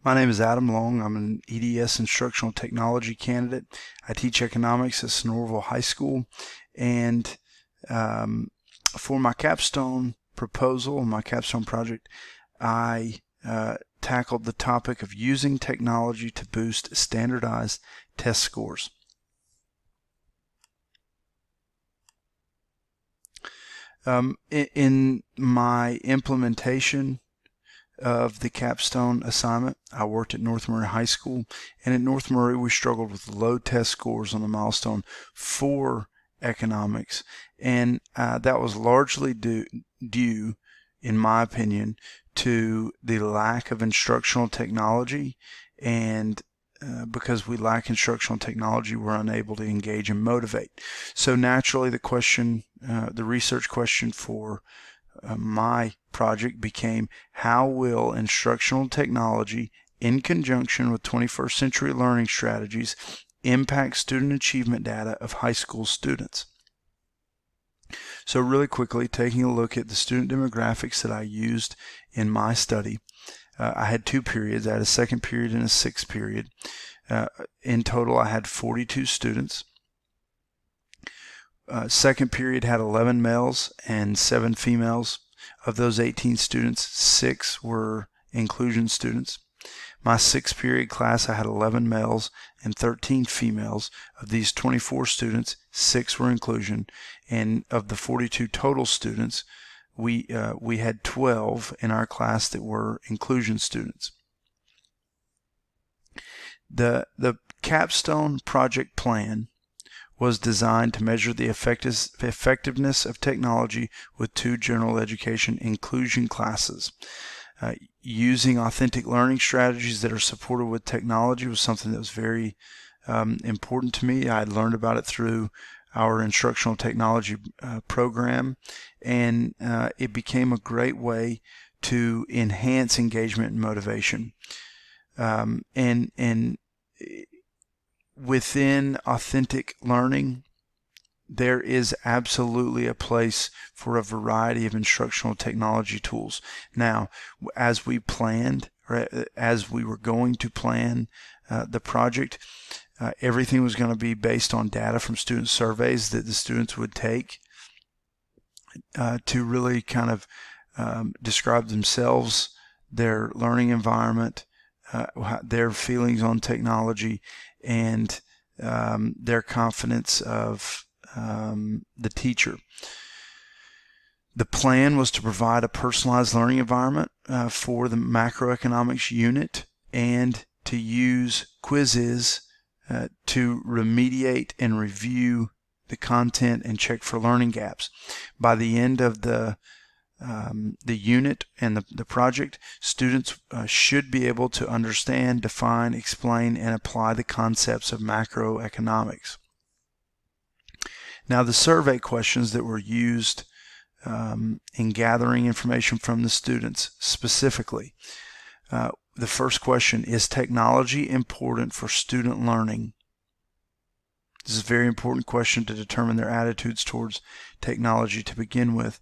My name is Adam Long. I'm an EDS instructional technology candidate. I teach economics at Sonoraville High School, and for my capstone proposal, my capstone project, I tackled the topic of using technology to boost standardized test scores. In my implementation of the capstone assignment, I worked at North Murray High School, and at North Murray we struggled with low test scores on the milestone for economics, and that was largely due, in my opinion, to the lack of instructional technology, and because we lack instructional technology, we're unable to engage and motivate. So naturally, the research question for my project became, how will instructional technology in conjunction with 21st century learning strategies impact student achievement data of high school students? So really quickly, taking a look at the student demographics that I used in my study, I had two periods. I had a second period and a sixth period. In total, I had 42 students. Second period had 11 males and 7 females. Of those 18 students, 6 were inclusion students. My sixth period class, I had 11 males and 13 females. Of these 24 students, 6 were inclusion, and of the 42 total students, we had 12 in our class that were inclusion students. The capstone project plan was designed to measure the effectiveness of technology with 2 general education inclusion classes. Using authentic learning strategies that are supported with technology was something that was very important to me. I had learned about it through our instructional technology program, and it became a great way to enhance engagement and motivation. And within authentic learning, there is absolutely a place for a variety of instructional technology tools. Now, as we planned, or as we were going to plan the project, everything was going to be based on data from student surveys that the students would take to really kind of describe themselves, their learning environment, their feelings on technology, and their confidence of the teacher. The plan was to provide a personalized learning environment for the macroeconomics unit, and to use quizzes to remediate and review the content and check for learning gaps. By the end of the unit and the project, students should be able to understand, define, explain, and apply the concepts of macroeconomics. Now, the survey questions that were used in gathering information from the students specifically. The first question: is technology important for student learning? This is a very important question to determine their attitudes towards technology to begin with,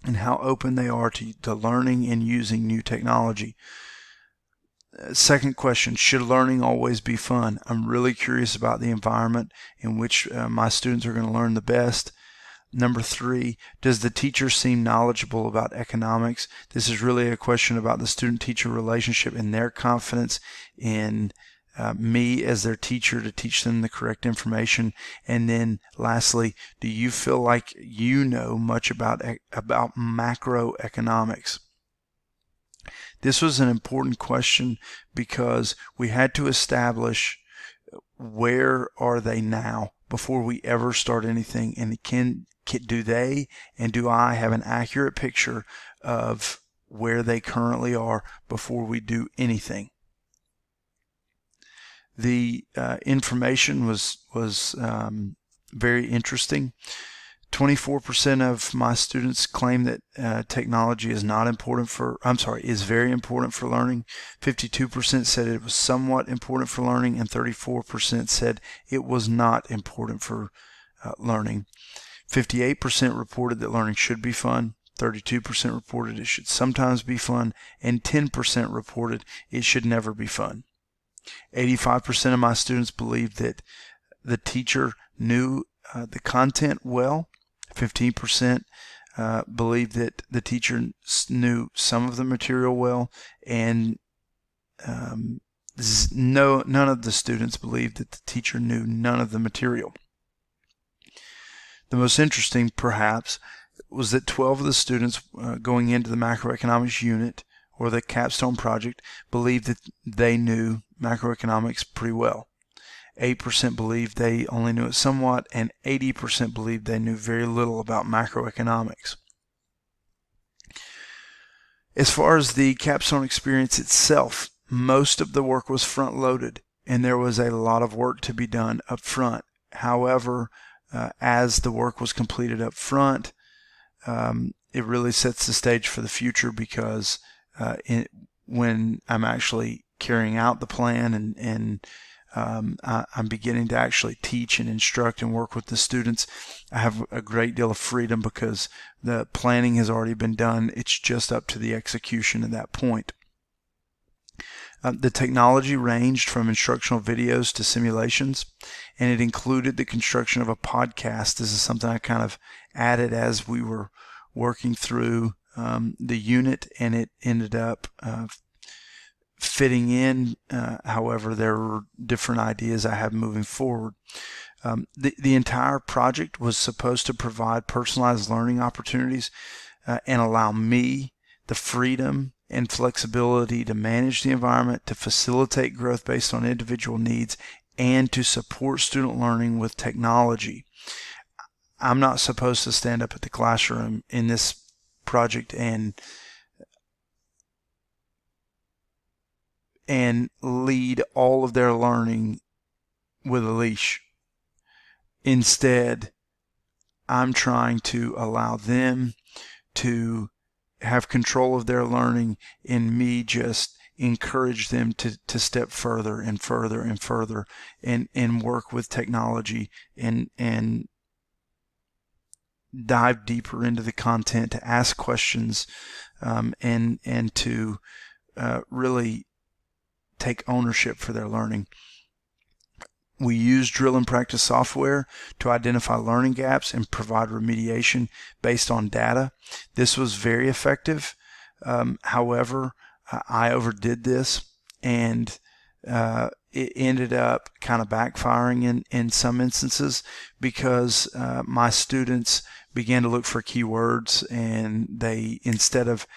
and how open they are to learning and using new technology. Second question: should learning always be fun? I'm really curious about the environment in which my students are going to learn the best. Number 3, does the teacher seem knowledgeable about economics? This is really a question about the student-teacher relationship and their confidence in me as their teacher to teach them the correct information. And then lastly, do you feel like you know much about macroeconomics? This was an important question because we had to establish where are they now before we ever start anything, and do they and do I have an accurate picture of where they currently are before we do anything. The information was very interesting. 24% of my students claim that technology is is very important for learning. 52% said it was somewhat important for learning, and 34% said it was not important for learning. 58% reported that learning should be fun. 32% reported it should sometimes be fun, and 10% reported it should never be fun. 85% of my students believed that the teacher knew the content well. 15% believed that the teacher knew some of the material well, and none of the students believed that the teacher knew none of the material. The most interesting, perhaps, was that 12 of the students going into the macroeconomics unit or the Capstone Project believed that they knew macroeconomics pretty well. 8% believed they only knew it somewhat, and 80% believed they knew very little about macroeconomics. As far as the Capstone experience itself, most of the work was front-loaded, and there was a lot of work to be done up front. However, as the work was completed up front, it really sets the stage for the future, because when I'm actually carrying out the plan and I'm beginning to actually teach and instruct and work with the students, I have a great deal of freedom because the planning has already been done. It's just up to the execution at that point. The technology ranged from instructional videos to simulations, and it included the construction of a podcast. This is something I kind of added as we were working through the unit, and it ended up fitting in. However, there were different ideas I have moving forward. The entire project was supposed to provide personalized learning opportunities and allow me the freedom and flexibility to manage the environment, to facilitate growth based on individual needs, and to support student learning with technology. I'm not supposed to stand up at the classroom in this project and lead all of their learning with a leash. Instead, I'm trying to allow them to have control of their learning, and me just encourage them to step further and further and further and work with technology and dive deeper into the content, to ask questions, and to really take ownership for their learning. We use drill and practice software to identify learning gaps and provide remediation based on data. This was very effective. However, I overdid this, and it ended up kind of backfiring in some instances, because my students began to look for keywords, and they, instead of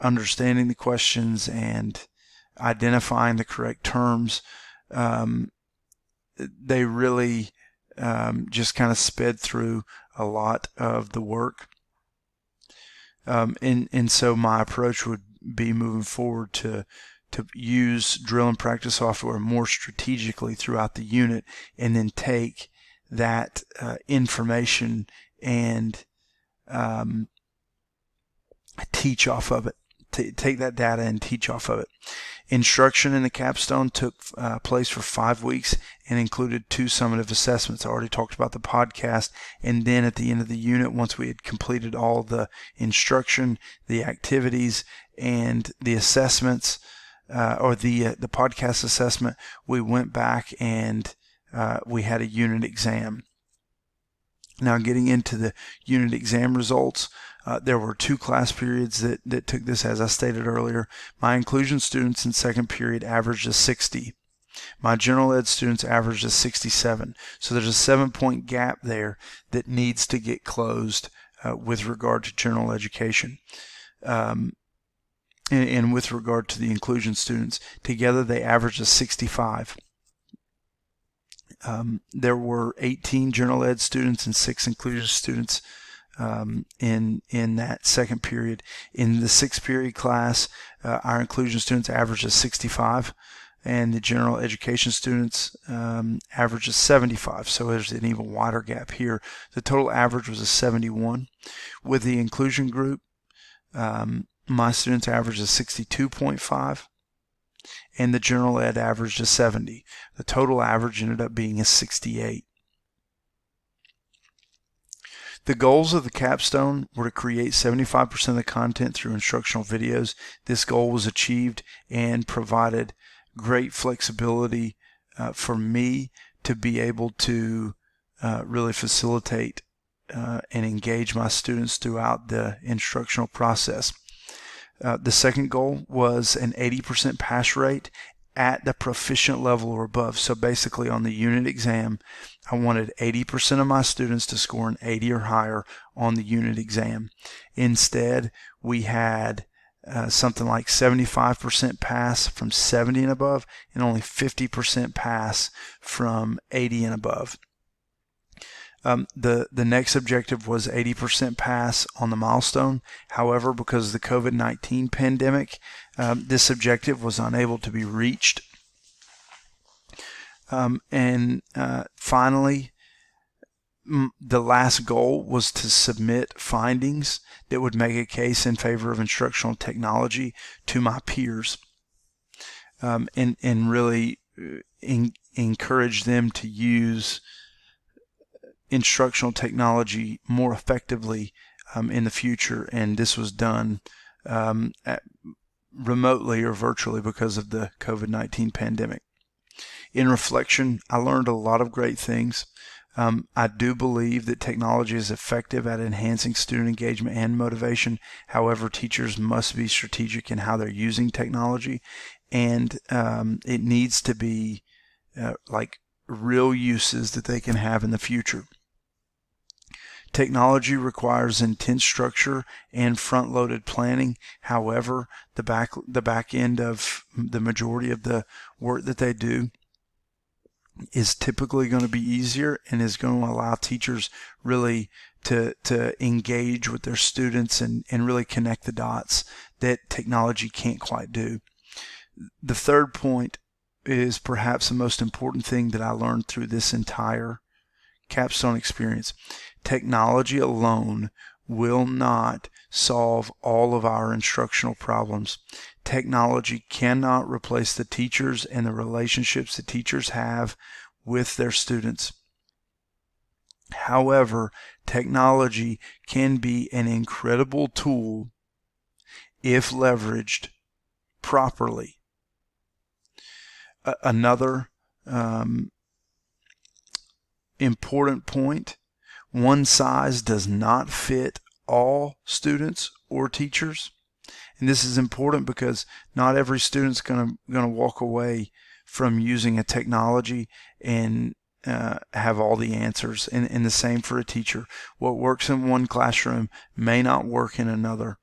understanding the questions and identifying the correct terms, they really just kind of sped through a lot of the work. And so my approach would be, moving forward, to use drill and practice software more strategically throughout the unit, and then take that information and teach off of it. Take that data and teach off of it. Instruction in the Capstone took place for 5 weeks and included 2 summative assessments. I already talked about the podcast, and then at the end of the unit, once we had completed all the instruction, the activities, and the assessments, or the podcast assessment, we went back and we had a unit exam. Now, getting into the unit exam results, there were 2 class periods that took this. As I stated earlier, my inclusion students in second period averaged a 60. My general ed students averaged a 67. So there's a 7-point gap there that needs to get closed with regard to general education. And with regard to the inclusion students, together they averaged a 65. There were 18 general ed students and 6 inclusion students in that second period. In the 6th period class, our inclusion students averaged a 65, and the general education students averaged a 75. So there's an even wider gap here. The total average was a 71. With the inclusion group, my students averaged a 62.5. and the general ed averaged a 70. The total average ended up being a 68. The goals of the capstone were to create 75% of the content through instructional videos. This goal was achieved and provided great flexibility for me to be able to really facilitate and engage my students throughout the instructional process. The second goal was an 80% pass rate at the proficient level or above. So basically on the unit exam, I wanted 80% of my students to score an 80 or higher on the unit exam. Instead, we had something like 75% pass from 70 and above and only 50% pass from 80 and above. The next objective was 80% pass on the milestone. However, because of the COVID-19 pandemic, this objective was unable to be reached. Finally, the last goal was to submit findings that would make a case in favor of instructional technology to my peers, and really encourage them to use instructional technology more effectively in the future. And this was done remotely or virtually because of the COVID-19 pandemic. In reflection, I learned a lot of great things. I do believe that technology is effective at enhancing student engagement and motivation. However, teachers must be strategic in how they're using technology, and it needs to be like real uses that they can have in the future. Technology requires intense structure and front-loaded planning. However, the back end of the majority of the work that they do is typically going to be easier and is going to allow teachers really to engage with their students and really connect the dots that technology can't quite do. The third point is perhaps the most important thing that I learned through this entire capstone experience. Technology alone will not solve all of our instructional problems. Technology cannot replace the teachers and the relationships the teachers have with their students. However, technology can be an incredible tool if leveraged properly. Another important point: one size does not fit all students or teachers. And this is important because not every student's going to walk away from using a technology and have all the answers. And the same for a teacher. What works in one classroom may not work in another.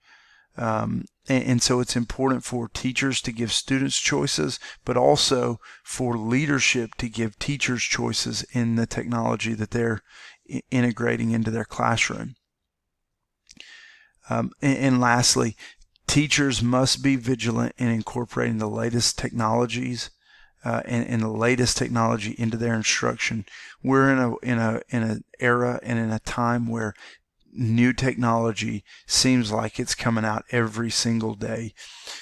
And so it's important for teachers to give students choices, but also for leadership to give teachers choices in the technology that they're integrating into their classroom. And lastly, teachers must be vigilant in incorporating the latest technologies and the latest technology into their instruction. We're in an era and in a time where new technology seems like it's coming out every single day.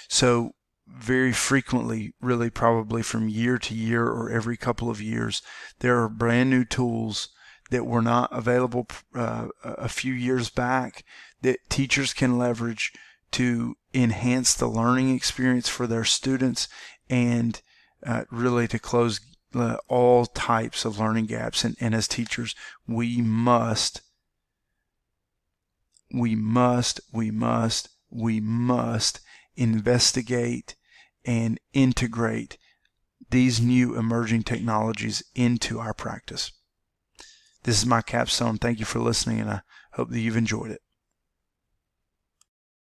So very frequently, really probably from year to year or every couple of years, there are brand new tools that were not available a few years back that teachers can leverage to enhance the learning experience for their students and really to close all types of learning gaps. And as teachers, we must investigate and integrate these new emerging technologies into our practice. This is my capstone. Thank you for listening, and I hope that you've enjoyed it.